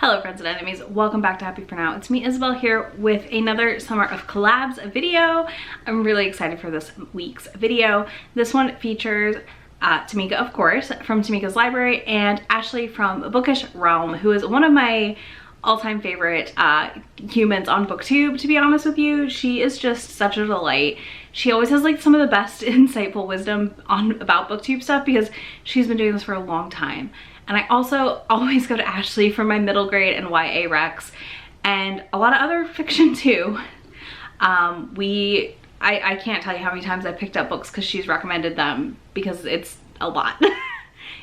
Hello friends and enemies, welcome back to Happy For Now. It's me, Isabel, here with another Summer of Collabs video. I'm really excited for this week's video. This one features Tamika, of course, from Tamika's Library, and Ashley from Bookish Realm, who is one of my all-time favorite humans on BookTube, to be honest with you. She is just such a delight. She always has like some of the best insightful wisdom about BookTube stuff because she's been doing this for a long time. And I also always go to Ashley for my middle grade and YA recs and a lot of other fiction too. I can't tell you how many times I picked up books because she's recommended them because it's a lot.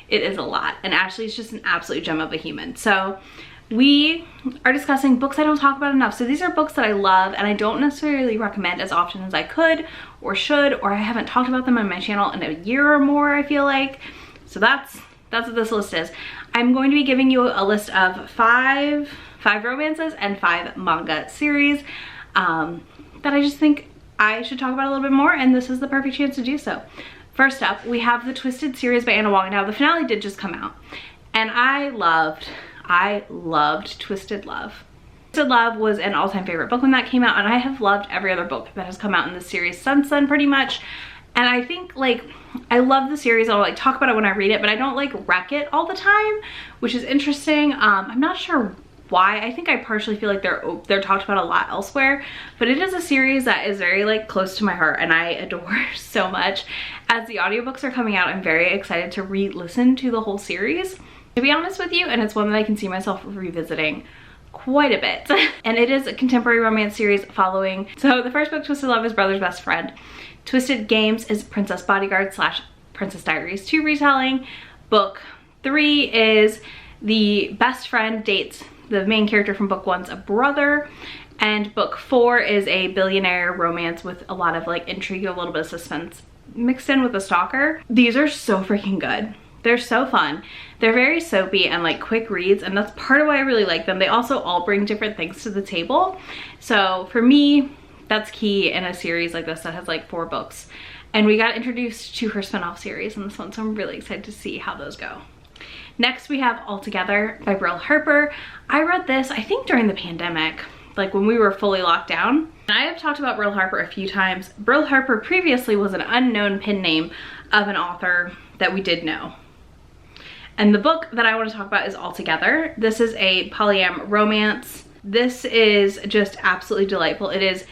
It is a lot. And Ashley's just an absolute gem of a human. So we are discussing books I don't talk about enough. So these are books that I love and I don't necessarily recommend as often as I could or should, or I haven't talked about them on my channel in a year or more, I feel like. So that's what this list is. I'm going to be giving you a list of five romances and 5 manga series that I just think I should talk about a little bit more, and this is the perfect chance to do so. First up, we have the Twisted series by Anna Wong. Now, the finale did just come out, and I loved Twisted Love. Twisted Love was an all-time favorite book when that came out, and I have loved every other book that has come out in this series since then, pretty much. And I think, like, I love the series. I'll like talk about it when I read it, but I don't like wreck it all the time, which is interesting. I'm not sure why. I think I partially feel like they're talked about a lot elsewhere, but it is a series that is very like close to my heart and I adore so much. As the audiobooks are coming out, I'm very excited to re-listen to the whole series, to be honest with you, and it's one that I can see myself revisiting quite a bit. And it is a contemporary romance series following. So the first book, Twisted Love, is Brother's Best Friend. Twisted Games is Princess Bodyguard / Princess Diaries 2 retelling. Book 3 is the best friend dates the main character from book 1's brother. And book 4 is a billionaire romance with a lot of like intrigue, a little bit of suspense mixed in with a stalker. These are so freaking good. They're so fun. They're very soapy and like quick reads, and that's part of why I really like them. They also all bring different things to the table. So for me, that's key in a series like this that has like 4 books. And we got introduced to her spin-off series in this one, so I'm really excited to see how those go. Next we have Altogether by Brill Harper. I read this, I think, during the pandemic, like when we were fully locked down. And I have talked about Brill Harper a few times. Brill Harper previously was an unknown pen name of an author that we did know. And the book that I want to talk about is Altogether. This is a polyam romance. This is just absolutely delightful. It is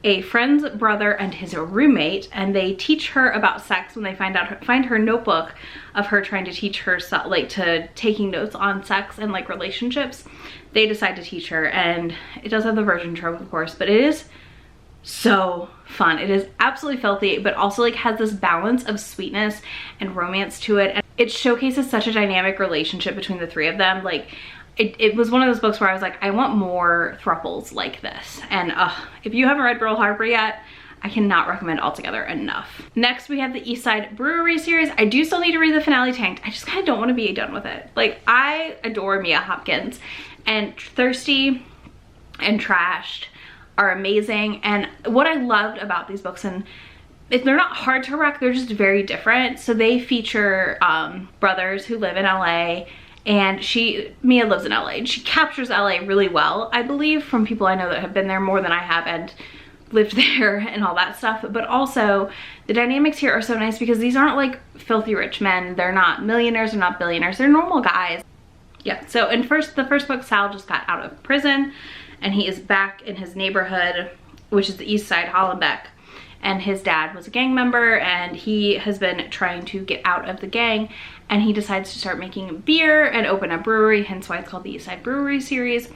a friend's brother and his roommate, and they teach her about sex when they find her notebook of her trying to teach her, like, to taking notes on sex and like relationships. They decide to teach her, and it does have the virgin trope, of course, but it is so fun. It is absolutely filthy, but also like has this balance of sweetness and romance to it, and it showcases such a dynamic relationship between the 3 of them. Like, it was one of those books where I was like, I want more thruples like this. And if you haven't read Brill Harper yet, I cannot recommend Altogether enough. Next, we have the Eastside Brewery series. I do still need to read the finale tanked. I just kind of don't want to be done with it. Like, I adore Mia Hopkins, and Thirsty and Trashed are amazing. And what I loved about these books, and they're not hard to wreck, they're just very different. So they feature brothers who live in LA, and Mia lives in LA, and she captures LA really well, I believe, from people I know that have been there more than I have and lived there and all that stuff. But also the dynamics here are so nice because these aren't like filthy rich men. They're not millionaires, they're not billionaires, they're normal guys. Yeah, so the first book, Sal just got out of prison and he is back in his neighborhood, which is the East Side, Hollenbeck. And his dad was a gang member, and he has been trying to get out of the gang, and he decides to start making beer and open a brewery, hence why it's called the East Side Brewery series.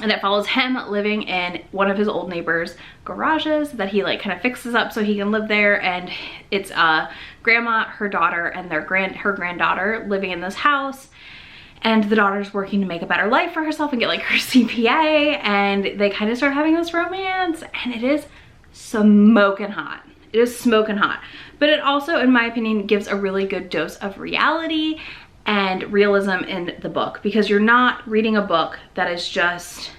And it follows him living in one of his old neighbor's garages that he like kind of fixes up so he can live there. And it's grandma, her daughter, and her granddaughter living in this house. And the daughter's working to make a better life for herself and get like her CPA, and they kind of start having this romance, and it is smoking hot. It is smoking hot. But it also, in my opinion, gives a really good dose of reality and realism in the book, because you're not reading a book that is just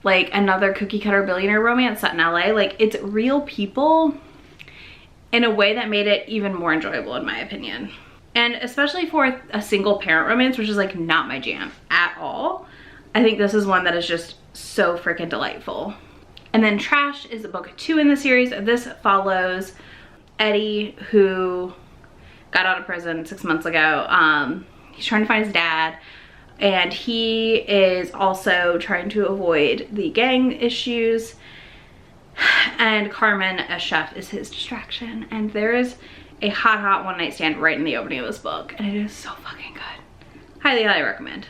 like another cookie cutter billionaire romance set in LA. Like, it's real people in a way that made it even more enjoyable, in my opinion. And especially for a single parent romance, which is like not my jam at all. I think this is one that is just so freaking delightful. And then Trash is book 2 in the series. This follows Eddie, who got out of prison 6 months ago. He's trying to find his dad, and he is also trying to avoid the gang issues. And Carmen, a chef, is his distraction. And there is a hot one night stand right in the opening of this book, and it is so fucking good. Highly, highly recommend.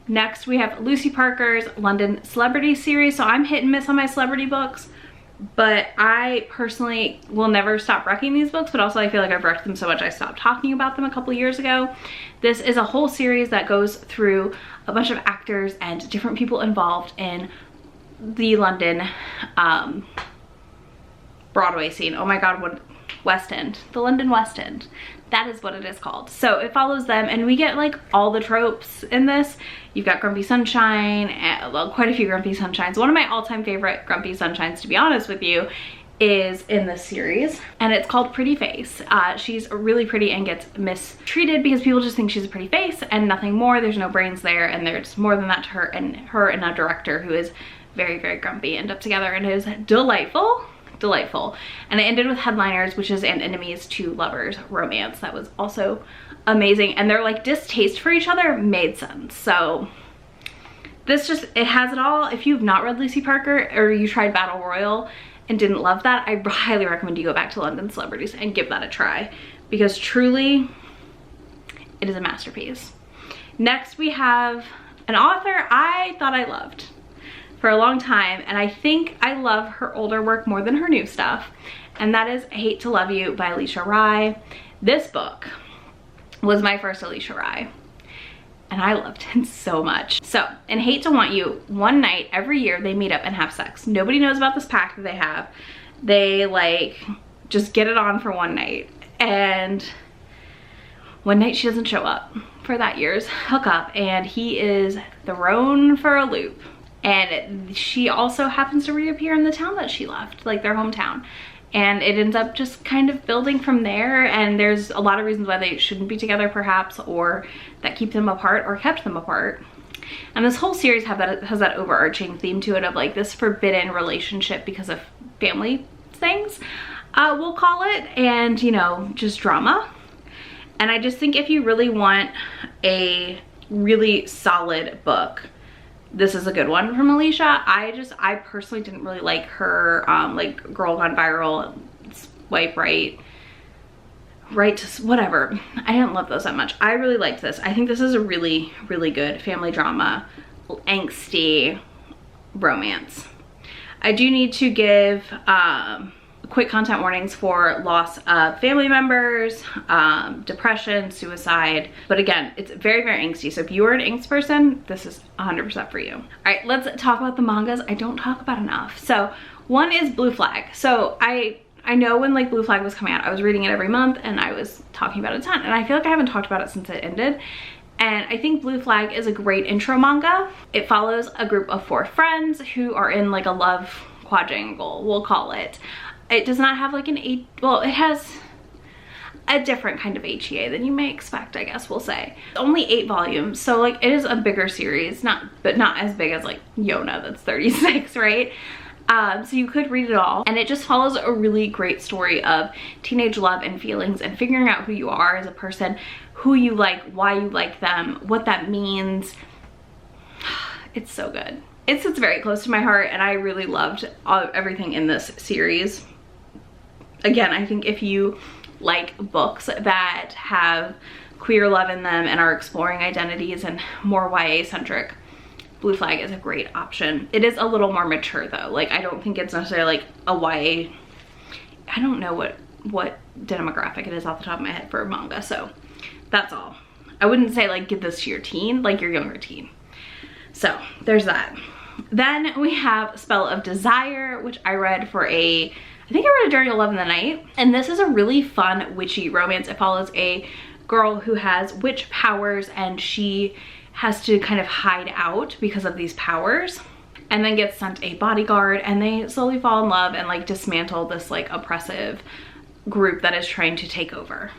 Next, we have Lucy Parker's London Celebrity series. So I'm hit and miss on my celebrity books, but I personally will never stop wrecking these books, but also I feel like I've wrecked them so much I stopped talking about them a couple years ago. This is a whole series that goes through a bunch of actors and different people involved in the London Broadway scene. Oh my God, what? West End. The London West End. That is what it is called. So it follows them, and we get like all the tropes in this. You've got Grumpy Sunshine, and, well, quite a few Grumpy Sunshines. One of my all-time favorite Grumpy Sunshines, to be honest with you, is in this series, and it's called Pretty Face. She's really pretty and gets mistreated because people just think she's a pretty face and nothing more. There's no brains there, and there's more than that to her, and a director who is very, very grumpy end up together, and it is delightful. And it ended with Headliners, which is an enemies to lovers romance that was also amazing, and their like distaste for each other made sense. So this just, it has it all. If you've not read Lucy Parker, or you tried Battle Royal and didn't love that, I highly recommend you go back to London Celebrities and give that a try, because truly it is a masterpiece. Next, we have an author I thought I loved for a long time, and I think I love her older work more than her new stuff, and that is Hate to Love You by Alicia Rye. This book was my first Alicia Rye, and I loved it so much. So in Hate to Want You, one night every year they meet up and have sex. Nobody knows about this pact that they have. They like just get it on for one night, and one night she doesn't show up for that year's hookup, and he is thrown for a loop. And she also happens to reappear in the town that she left, like their hometown. And it ends up just kind of building from there, and there's a lot of reasons why they shouldn't be together perhaps, or that keep them apart or kept them apart. And this whole series has that overarching theme to it of like this forbidden relationship because of family things, we'll call it, and you know, just drama. And I just think if you really want a really solid book, this is a good one from Alicia. I personally didn't really like her like Girl Gone Viral, Swipe Right to whatever. I didn't love those that much. I really liked this. I think this is a really, really good family drama, angsty romance. I do need to give quick content warnings for loss of family members, depression, suicide. But again, it's very, very angsty. So if you are an angst person, this is 100% for you. All right, let's talk about the mangas I don't talk about enough. So one is Blue Flag. So I know when like Blue Flag was coming out, I was reading it every month and I was talking about it a ton. And I feel like I haven't talked about it since it ended. And I think Blue Flag is a great intro manga. It follows a group of 4 friends who are in like a love quadrangle, we'll call it. It does not have like an well, it has a different kind of HEA than you may expect, I guess we'll say. Only 8 volumes, so like it is a bigger series, but not as big as like Yona, that's 36, right? So you could read it all, and it just follows a really great story of teenage love and feelings and figuring out who you are as a person, who you like, why you like them, what that means. It's so good. It sits very close to my heart, and I really loved everything in this series. Again, I think if you like books that have queer love in them and are exploring identities and more YA-centric, Blue Flag is a great option. It is a little more mature though. Like, I don't think it's necessarily like a YA, I don't know what demographic it is off the top of my head for a manga, so that's all. I wouldn't say like give this to your teen, like your younger teen. So there's that. Then we have Spell of Desire, which I read for I think I read it during 11 the night. And this is a really fun witchy romance. It follows a girl who has witch powers, and she has to kind of hide out because of these powers, and then gets sent a bodyguard, and they slowly fall in love and like dismantle this like oppressive group that is trying to take over.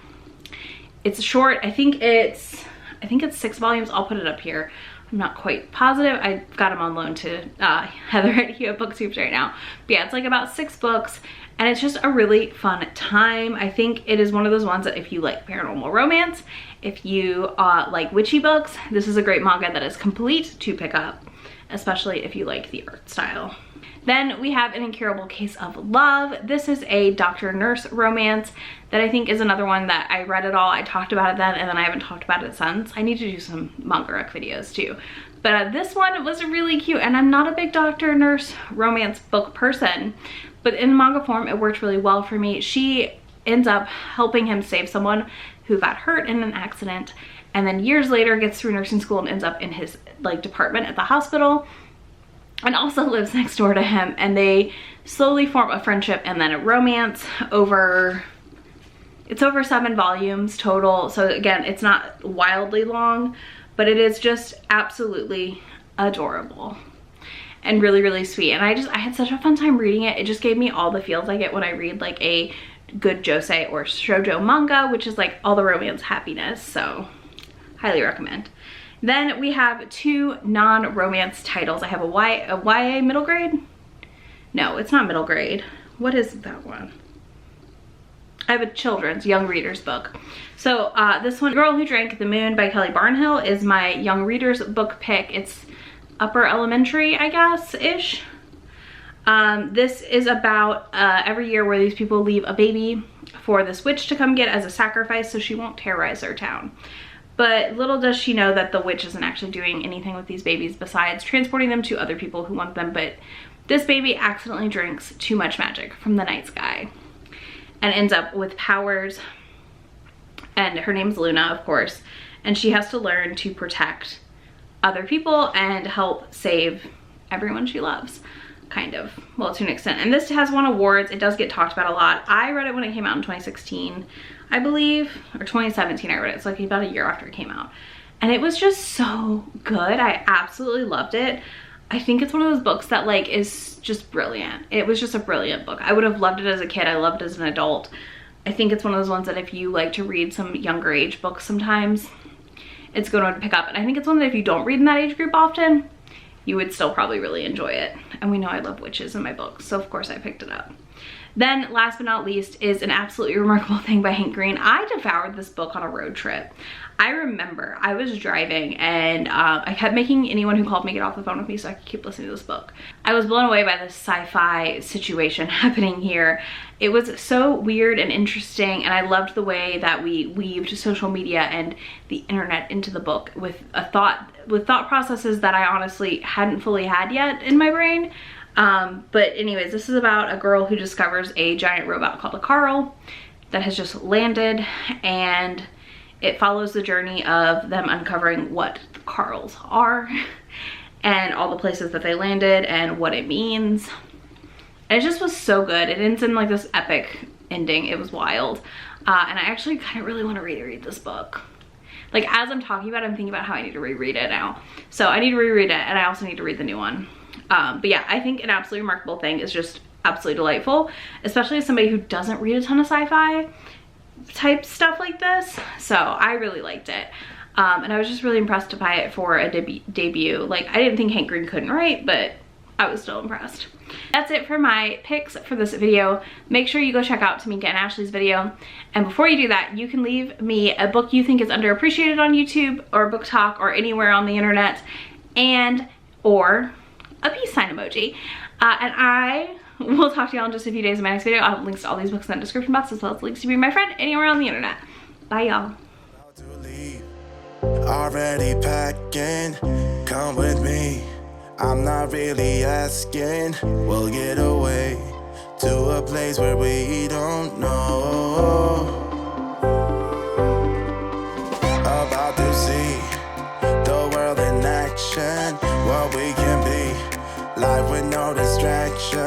It's short. I think it's 6 volumes. I'll put it up here. I'm not quite positive. I got them on loan to Heather at Booktubers right now. But yeah, it's like about 6 books, and it's just a really fun time. I think it is one of those ones that if you like paranormal romance, if you like witchy books, this is a great manga that is complete to pick up, especially if you like the art style. Then we have An Incurable Case of Love. This is a doctor-nurse romance that I think is another one that I read it all. I talked about it then, and then I haven't talked about it since. I need to do some manga rec videos too. But this one was really cute, and I'm not a big doctor-nurse romance book person, but in manga form, it worked really well for me. She ends up helping him save someone who got hurt in an accident, and then years later gets through nursing school and ends up in his like department at the hospital, and also lives next door to him, and they slowly form a friendship and then a romance over, it's over 7 volumes total. So again, it's not wildly long, but it is just absolutely adorable and really, really sweet. And I had such a fun time reading it. It just gave me all the feels I get when I read like a good josei or shoujo manga, which is like all the romance happiness. So highly recommend. Then we have 2 non-romance titles. I have a YA middle grade? No, it's not middle grade. What is that one? I have a children's young readers book. So this one, Girl Who Drank the Moon by Kelly Barnhill, is my young readers book pick. It's upper elementary, I guess-ish. This is about every year where these people leave a baby for this witch to come get as a sacrifice so she won't terrorize their town. But little does she know that the witch isn't actually doing anything with these babies besides transporting them to other people who want them. But this baby accidentally drinks too much magic from the night sky and ends up with powers. And her name's Luna, of course. And she has to learn to protect other people and help save everyone she loves, kind of. Well, to an extent. And this has won awards. It does get talked about a lot. I read it when it came out in 2016. I believe, or 2017 I read it. It's like about a year after it came out. And it was just so good. I absolutely loved it. I think it's one of those books that like is just brilliant. It was just a brilliant book. I would have loved it as a kid. I loved it as an adult. I think it's one of those ones that if you like to read some younger age books sometimes, it's a good one to pick up. And I think it's one that if you don't read in that age group often, you would still probably really enjoy it. And we know I love witches in my books, so of course I picked it up. Then last but not least is An Absolutely Remarkable Thing by Hank Green. I devoured this book on a road trip. I remember I was driving and I kept making anyone who called me get off the phone with me so I could keep listening to this book. I was blown away by this sci-fi situation happening here. It was so weird and interesting, and I loved the way that we weaved social media and the internet into the book with thought processes that I honestly hadn't fully had yet in my brain. But anyways, this is about a girl who discovers a giant robot called a Carl that has just landed, and it follows the journey of them uncovering what the Carls are and all the places that they landed and what it means. And it just was so good. It ends in like this epic ending. It was wild. And I actually kind of really want to reread this book. Like as I'm talking about it, I'm thinking about how I need to reread it now. So I need to reread it, and I also need to read the new one. But yeah, I think An Absolutely Remarkable Thing is just absolutely delightful, especially as somebody who doesn't read a ton of sci-fi type stuff like this. So I really liked it. And I was just really impressed by it for a debut. Like I didn't think Hank Green couldn't write, but I was still impressed. That's it for my picks for this video. Make sure you go check out Tamika and Ashley's video. And before you do that, you can leave me a book you think is underappreciated on YouTube or Book Talk or anywhere on the internet, or a peace sign emoji. And I will talk to y'all in just a few days in my next video. I'll have links to all these books in the description box, as well as links to be my friend anywhere on the internet. Bye y'all. Already packing, come with me. I'm not really asking. We'll get away to a place where we don't know.